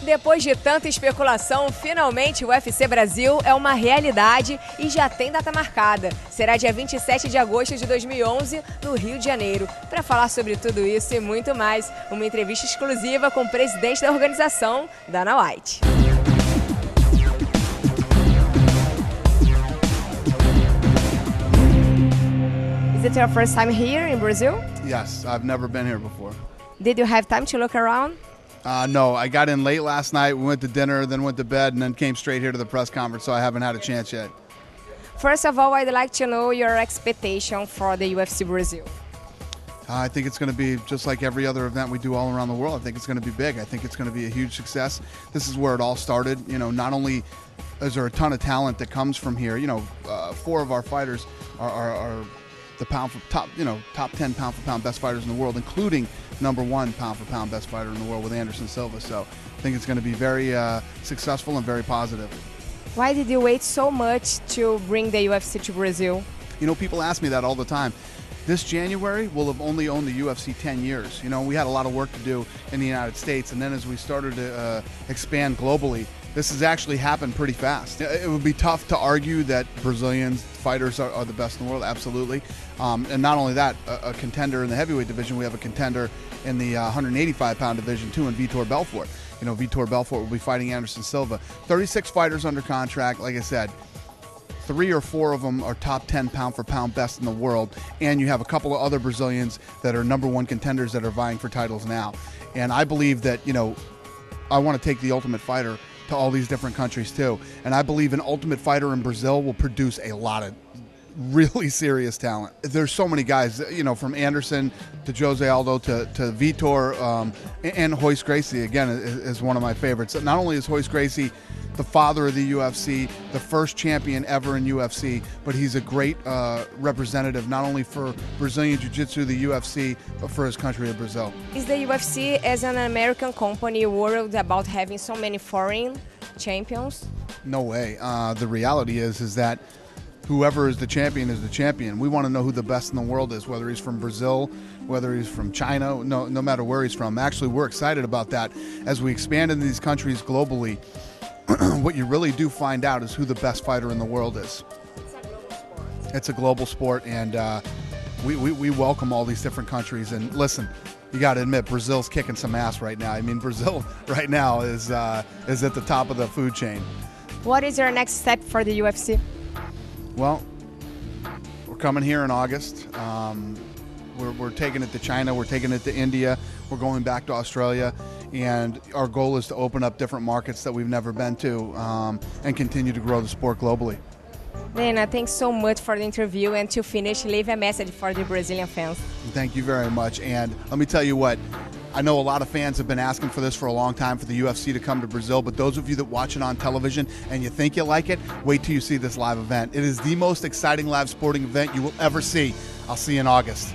Depois de tanta especulação, finalmente o UFC Brasil é uma realidade e já tem data marcada. Será dia 27 de agosto de 2011, no Rio de Janeiro. Para falar sobre tudo isso e muito mais, uma entrevista exclusiva com o presidente da organização, Dana White. Is it your first time here in Brazil? Yes, I've never been here before. Did you have time to look around? No, I got in late last night, we went to dinner, then went to bed, and then came straight here to the press conference, so I haven't had a chance yet. First of all, I'd like to know your expectation for the UFC Brazil. I think it's going to be just like every other event we do all around the world. I think it's going to be big. I think it's going to be a huge success. This is where it all started. You know, not only is there a ton of talent that comes from here, you know, 4 of our fighters are the top 10 pound for pound best fighters in the world, including #1 pound for pound best fighter in the world with Anderson Silva. So I think it's going to be very successful and very positive. Why did you wait so much to bring the UFC to Brazil? You know, people ask me that all the time. This January, we'll have only owned the UFC 10 years. You know, we had a lot of work to do in the United States, and then as we started to expand globally, this has actually happened pretty fast. It would be tough to argue that Brazilian fighters are the best in the world, absolutely. And not only that, a contender in the heavyweight division, we have a contender in the 185-pound division too in Vitor Belfort. You know, Vitor Belfort will be fighting Anderson Silva. 36 fighters under contract, like I said. 3 or 4 of them are top 10 pound for pound best in the world, and you have a couple of other Brazilians that are #1 contenders that are vying for titles now. And I believe that, you know, I want to take the Ultimate Fighter to all these different countries too, and I believe an Ultimate Fighter in Brazil will produce a lot of really serious talent. There's so many guys, you know, from Anderson to Jose Aldo to Vitor, and Royce Gracie again is one of my favorites. Not only is Royce Gracie the father of the UFC, the first champion ever in UFC, but he's a great representative not only for Brazilian Jiu-Jitsu, the UFC, but for his country of Brazil. Is the UFC, as an American company, worried about having so many foreign champions? No way. The reality is that whoever is the champion is the champion. We want to know who the best in the world is, whether he's from Brazil, whether he's from China, no matter where he's from. Actually, we're excited about that. As we expand into these countries globally, what you really do find out is who the best fighter in the world is. It's a global sport, and we welcome all these different countries. And listen, you got to admit, Brazil's kicking some ass right now. I mean, Brazil right now is at the top of the food chain. What is your next step for the UFC? Well, we're coming here in August. We're taking it to China. We're taking it to India. We're going back to Australia. And our goal is to open up different markets that we've never been to and continue to grow the sport globally. Dana, thanks so much for the interview, and to finish, leave a message for the Brazilian fans. Thank you very much. And let me tell you what, I know a lot of fans have been asking for this for a long time, for the UFC to come to Brazil, but those of you that watch it on television and you think you like it, wait till you see this live event. It is the most exciting live sporting event you will ever see. I'll see you in August.